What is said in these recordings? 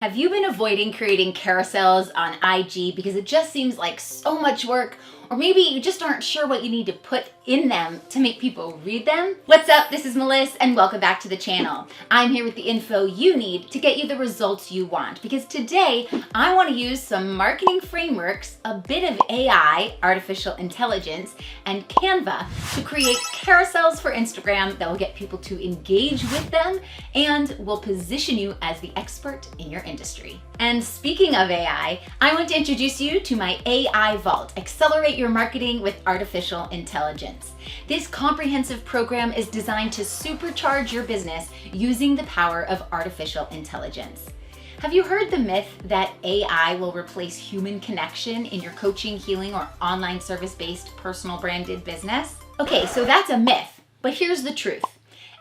Have you been avoiding creating carousels on IG because it just seems like so much work? Or maybe you just aren't sure what you need to put in them to make people read them? What's up? This is Meliss and welcome back to the channel. I'm here with the info you need to get you the results you want, because today I want to use some marketing frameworks, a bit of AI, artificial intelligence, and Canva to create carousels for Instagram that will get people to engage with them and will position you as the expert in your industry. And speaking of AI, I want to introduce you to my AI Vault, Accelerate Your Marketing with Artificial Intelligence. This comprehensive program is designed to supercharge your business using the power of artificial intelligence. Have you heard the myth that AI will replace human connection in your coaching, healing, or online service-based personal branded business? Okay, so that's a myth, but here's the truth.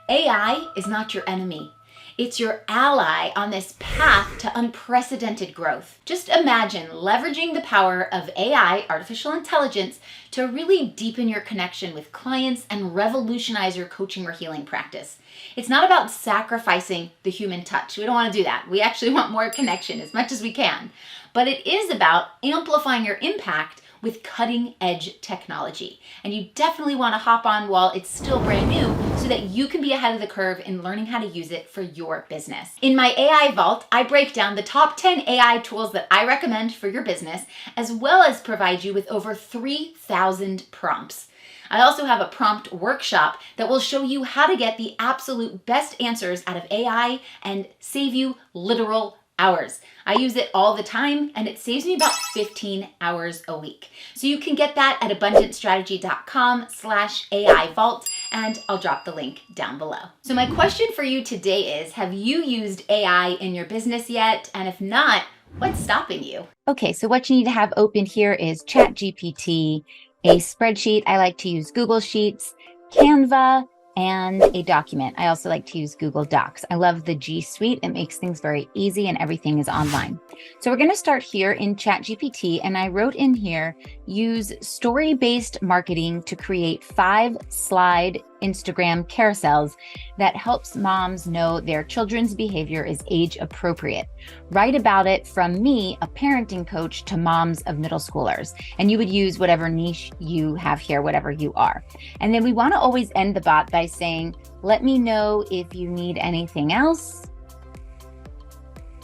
AI is not your enemy. It's your ally on this path to unprecedented growth. Just imagine leveraging the power of AI, artificial intelligence, to really deepen your connection with clients and revolutionize your coaching or healing practice. It's not about sacrificing the human touch. We don't want to do that. We actually want more connection as much as we can. But it is about amplifying your impact with cutting-edge technology. And you definitely want to hop on while it's still brand new so that you can be ahead of the curve in learning how to use it for your business. In my AI Vault, I break down the top 10 AI tools that I recommend for your business, as well as provide you with over 3,000 prompts. I also have a prompt workshop that will show you how to get the absolute best answers out of AI and save you literal hours. I use it all the time and it saves me about 15 hours a week. So you can get that at abundantstrategy.com/AI Vault, and I'll drop the link down below. So my question for you today is, have you used AI in your business yet? And if not, what's stopping you? Okay, so what you need to have open here is ChatGPT, a spreadsheet. I like to use Google Sheets, Canva, and a document. I also like to use Google Docs. I love the G Suite. It makes things very easy and everything is online. So we're going to start here in ChatGPT, and I wrote in here, use story-based marketing to create 5-slide Instagram carousels that helps moms know their children's behavior is age appropriate. Write about it from me, a parenting coach, to moms of middle schoolers. And you would use whatever niche you have here, whatever you are. And then we want to always end the bot by saying, let me know if you need anything else,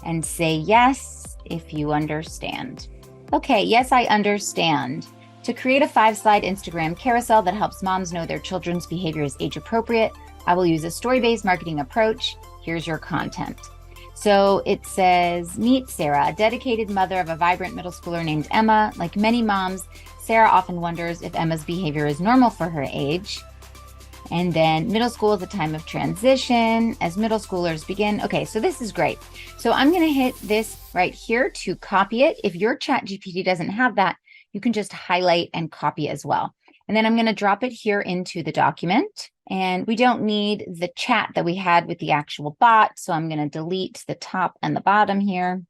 and say yes if you understand. Okay, yes, I understand. To create a 5-slide Instagram carousel that helps moms know their children's behavior is age appropriate, I will use a story-based marketing approach. Here's your content. So it says, meet Sarah, a dedicated mother of a vibrant middle schooler named Emma. Like many moms, Sarah often wonders if Emma's behavior is normal for her age. And then middle school is a time of transition as middle schoolers begin. Okay, so this is great. So I'm going to hit this right here to copy it. If your ChatGPT doesn't have that, you can just highlight and copy as well. And then I'm going to drop it here into the document. And we don't need the chat that we had with the actual bot. So I'm going to delete the top and the bottom here.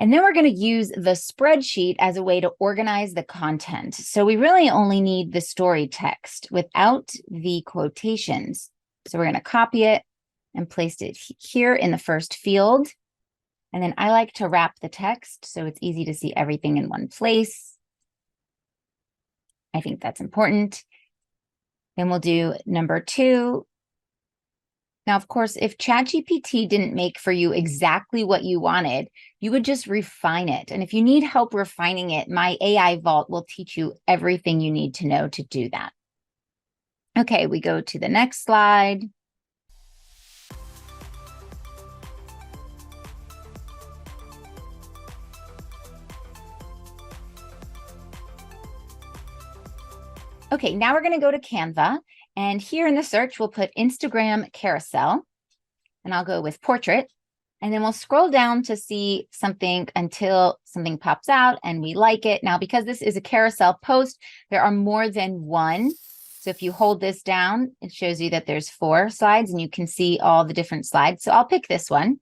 And then we're going to use the spreadsheet as a way to organize the content. So we really only need the story text without the quotations. So we're going to copy it and place it here in the first field. And then I like to wrap the text so it's easy to see everything in one place. I think that's important. Then we'll do number 2. Now, of course, if ChatGPT didn't make for you exactly what you wanted, you would just refine it. And if you need help refining it, my AI Vault will teach you everything you need to know to do that. Okay, we go to the next slide. Okay, now we're going to go to Canva, and here in the search, we'll put Instagram carousel, and I'll go with portrait, and then we'll scroll down to see something until something pops out and we like it. Now, because this is a carousel post, there are more than one. So if you hold this down, it shows you that there's 4 slides and you can see all the different slides. So I'll pick this one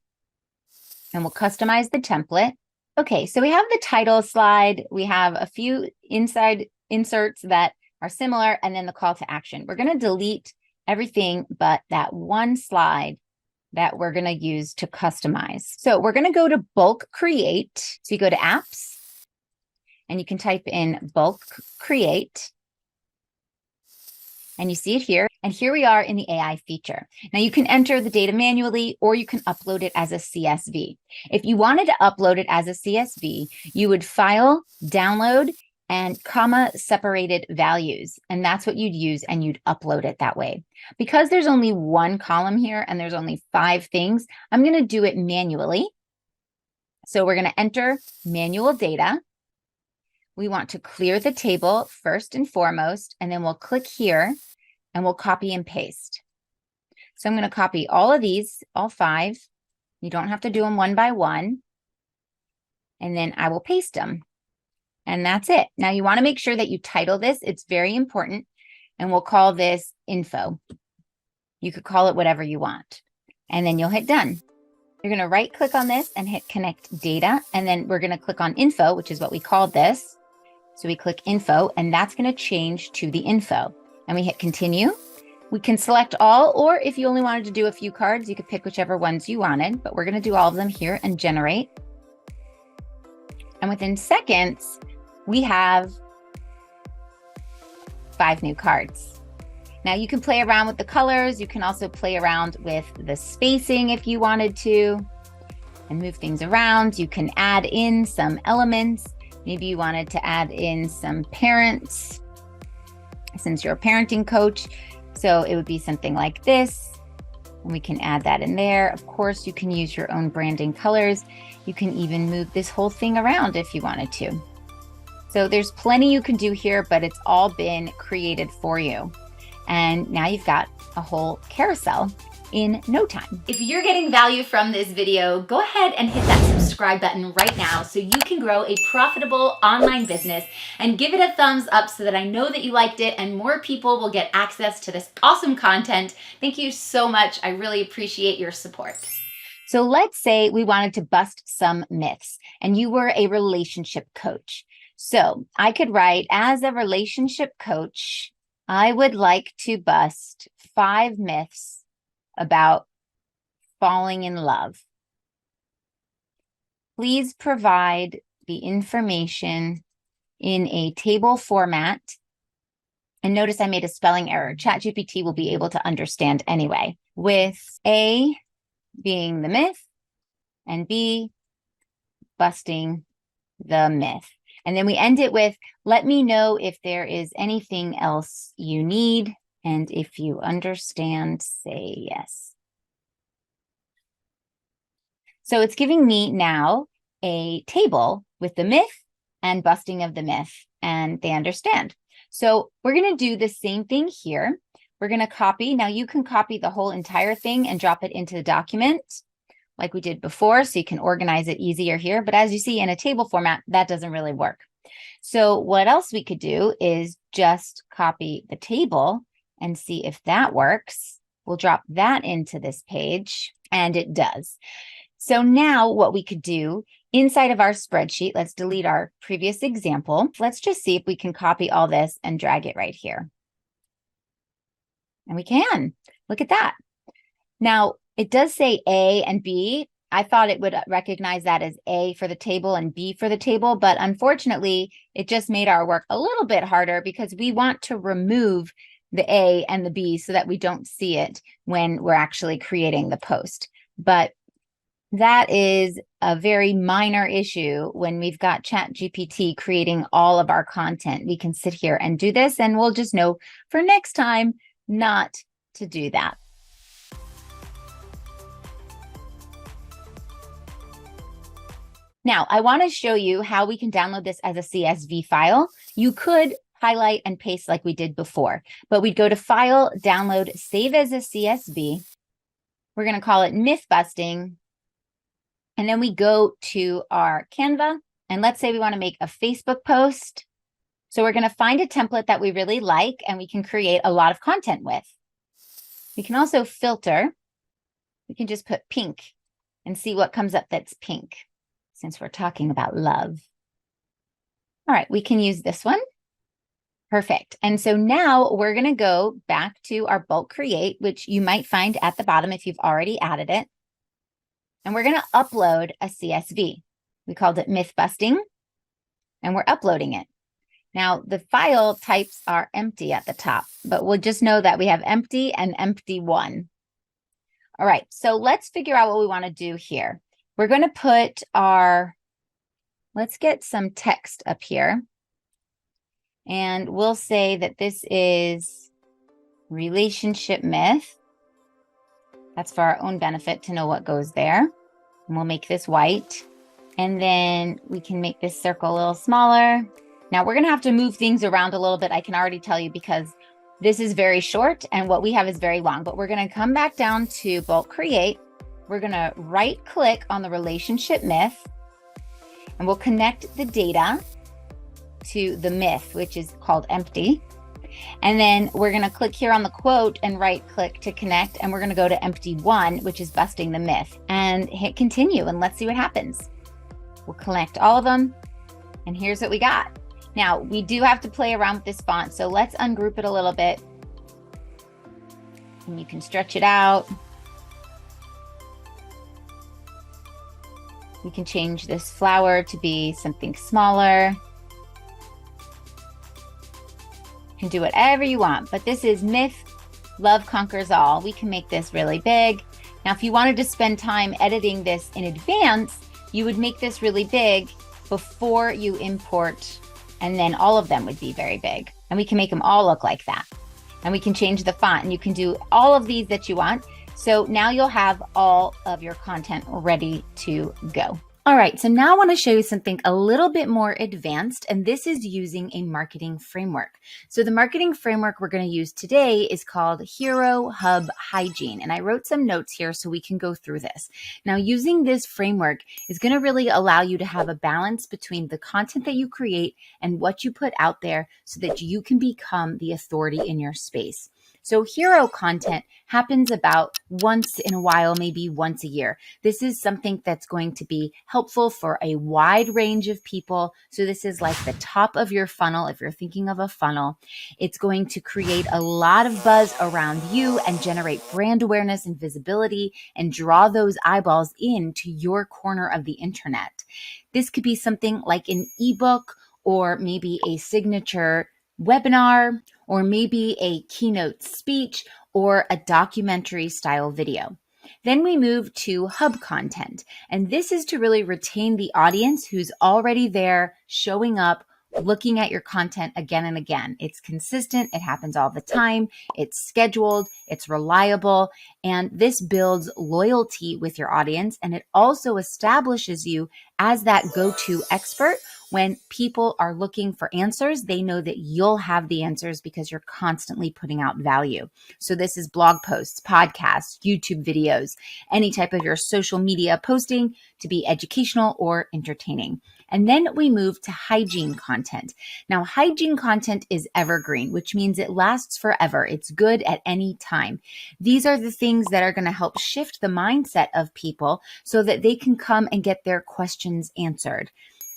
and we'll customize the template. Okay, so we have the title slide. We have a few inside inserts that are similar, and then the call to action. We're going to delete everything but that one slide that we're going to use to customize. So we're going to go to bulk create. So you go to apps and you can type in bulk create. And you see it here. And here we are in the AI feature. Now you can enter the data manually, or you can upload it as a CSV. If you wanted to upload it as a CSV, you would file, download, and comma separated values. And that's what you'd use, and you'd upload it that way. Because there's only one column here and there's only 5 things, I'm going to do it manually. So we're going to enter manual data. We want to clear the table first and foremost, and then we'll click here and we'll copy and paste. So I'm going to copy all of these, all 5. You don't have to do them one by one. And then I will paste them. And that's it. Now you want to make sure that you title this. It's very important. And we'll call this info. You could call it whatever you want. And then you'll hit done. You're going to right click on this and hit connect data. And then we're going to click on info, which is what we called this. So we click info, and that's going to change to the info. And we hit continue. We can select all, or if you only wanted to do a few cards, you could pick whichever ones you wanted, but we're going to do all of them here and generate. And within seconds, we have 5 new cards. Now you can play around with the colors. You can also play around with the spacing if you wanted to, and move things around. You can add in some elements. Maybe you wanted to add in some parents, since you're a parenting coach. So it would be something like this. And we can add that in there. Of course, you can use your own branding colors. You can even move this whole thing around if you wanted to. So there's plenty you can do here, but it's all been created for you. And now you've got a whole carousel in no time. If you're getting value from this video, go ahead and hit that subscribe button right now so you can grow a profitable online business, and give it a thumbs up so that I know that you liked it and more people will get access to this awesome content. Thank you so much. I really appreciate your support. So let's say we wanted to bust some myths and you were a relationship coach. So I could write, as a relationship coach, I would like to bust 5 myths about falling in love. Please provide the information in a table format. And notice I made a spelling error. ChatGPT will be able to understand anyway, with A being the myth and B busting the myth. And then we end it with, let me know if there is anything else you need. And if you understand, say yes. So it's giving me now a table with the myth and busting of the myth, and they understand. So we're going to do the same thing here. We're going to copy. Now you can copy the whole entire thing and drop it into the document like we did before, so you can organize it easier here. But as you see, in a table format, that doesn't really work. So what else we could do is just copy the table and see if that works. We'll drop that into this page, and it does. So now what we could do inside of our spreadsheet, let's delete our previous example. Let's just see if we can copy all this and drag it right here. And we can. Look at that. Now, it does say A and B. I thought it would recognize that as A for the table and B for the table, but unfortunately, it just made our work a little bit harder because we want to remove the A and the B so that we don't see it when we're actually creating the post. But that is a very minor issue when we've got ChatGPT creating all of our content. We can sit here and do this, and we'll just know for next time not to do that. Now, I want to show you how we can download this as a CSV file. You could highlight and paste like we did before, but we'd go to File, Download, Save as a CSV. We're going to call it Myth Busting. And then we go to our Canva, and let's say we want to make a Facebook post. So we're going to find a template that we really like and we can create a lot of content with. We can also filter. We can just put pink and see what comes up that's pink, since we're talking about love. All right, we can use this one. Perfect. And so now we're going to go back to our bulk create, which you might find at the bottom if you've already added it. And we're going to upload a CSV. We called it myth busting, and we're uploading it. Now the file types are empty at the top, but we'll just know that we have empty and empty one. All right, so let's figure out what we want to do here. We're going to put let's get some text up here. And we'll say that this is relationship myth. That's for our own benefit to know what goes there. And we'll make this white. And then we can make this circle a little smaller. Now we're going to have to move things around a little bit. I can already tell you because this is very short and what we have is very long. But we're going to come back down to bulk create. We're going to right click on the relationship myth. And we'll connect the data to the myth, which is called empty. And then we're going to click here on the quote and right click to connect. And we're going to go to empty one, which is busting the myth, and hit continue. And let's see what happens. We'll connect all of them. And here's what we got. Now we do have to play around with this font. So let's ungroup it a little bit. And you can stretch it out. You can change this flower to be something smaller. You can do whatever you want, but this is myth, love conquers all. We can make this really big. Now, if you wanted to spend time editing this in advance, you would make this really big before you import, and then all of them would be very big. And we can make them all look like that. And we can change the font, and you can do all of these that you want. So now you'll have all of your content ready to go. All right, so now I want to show you something a little bit more advanced, and this is using a marketing framework. So the marketing framework we're going to use today is called Hero Hub Hygiene, and I wrote some notes here so we can go through this. Now, using this framework is going to really allow you to have a balance between the content that you create and what you put out there so that you can become the authority in your space. So hero content happens about once in a while, maybe once a year. This is something that's going to be helpful for a wide range of people. So this is like the top of your funnel. If you're thinking of a funnel, it's going to create a lot of buzz around you and generate brand awareness and visibility and draw those eyeballs into your corner of the internet. This could be something like an ebook or maybe a signature webinar, or maybe a keynote speech or a documentary style video. Then we move to hub content, and this is to really retain the audience who's already there, showing up, looking at your content again and again. It's consistent, it happens all the time, it's scheduled, it's reliable, and this builds loyalty with your audience, and it also establishes you as that go-to expert. When people are looking for answers, they know that you'll have the answers because you're constantly putting out value. So this is blog posts, podcasts, YouTube videos, any type of your social media posting to be educational or entertaining. And then we move to hygiene content. Now, hygiene content is evergreen, which means it lasts forever. It's good at any time. These are the things that are going to help shift the mindset of people so that they can come and get their questions answered.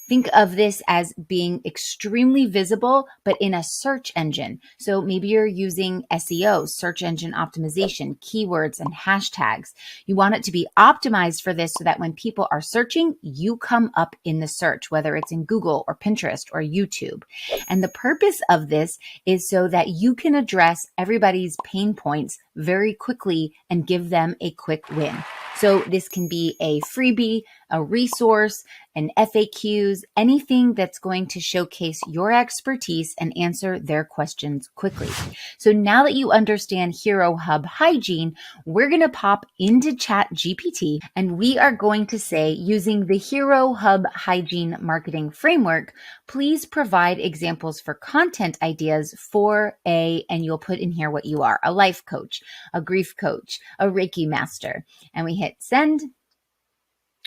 Think of this as being extremely visible, but in a search engine. So maybe you're using SEO, search engine optimization, keywords, and hashtags. You want it to be optimized for this so that when people are searching, you come up in the search, whether it's in Google or Pinterest or YouTube. And the purpose of this is so that you can address everybody's pain points very quickly and give them a quick win. So this can be a freebie, a resource, an FAQs, anything that's going to showcase your expertise and answer their questions quickly. So now that you understand Hero Hub Hygiene, we're going to pop into ChatGPT and we are going to say, using the Hero Hub Hygiene marketing framework, please provide examples for content ideas for and you'll put in here what you are, a life coach, a grief coach, a Reiki master. And we hit send.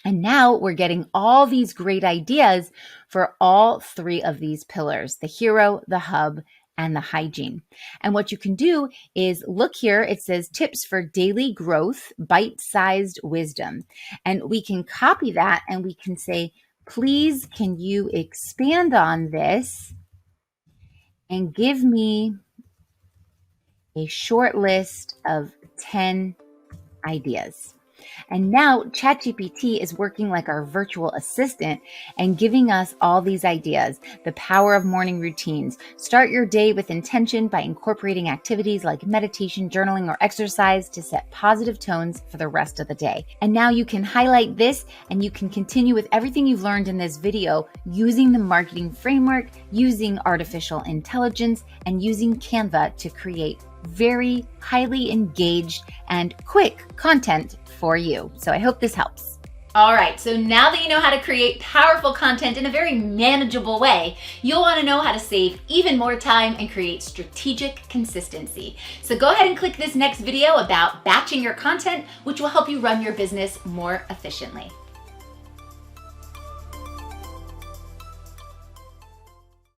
And now we're getting all these great ideas for all three of these pillars, the hero, the hub, and the hygiene. And what you can do is look here, it says tips for daily growth, bite-sized wisdom. And we can copy that and we can say, please, can you expand on this and give me a short list of 10 ideas. And now ChatGPT is working like our virtual assistant and giving us all these ideas. The power of morning routines. Start your day with intention by incorporating activities like meditation, journaling, or exercise to set positive tones for the rest of the day. And now you can highlight this and you can continue with everything you've learned in this video using the marketing framework, using artificial intelligence, and using Canva to create very highly engaged and quick content for you. So I hope this helps. All right, so now that you know how to create powerful content in a very manageable way, you'll want to know how to save even more time and create strategic consistency. So go ahead and click this next video about batching your content, which will help you run your business more efficiently.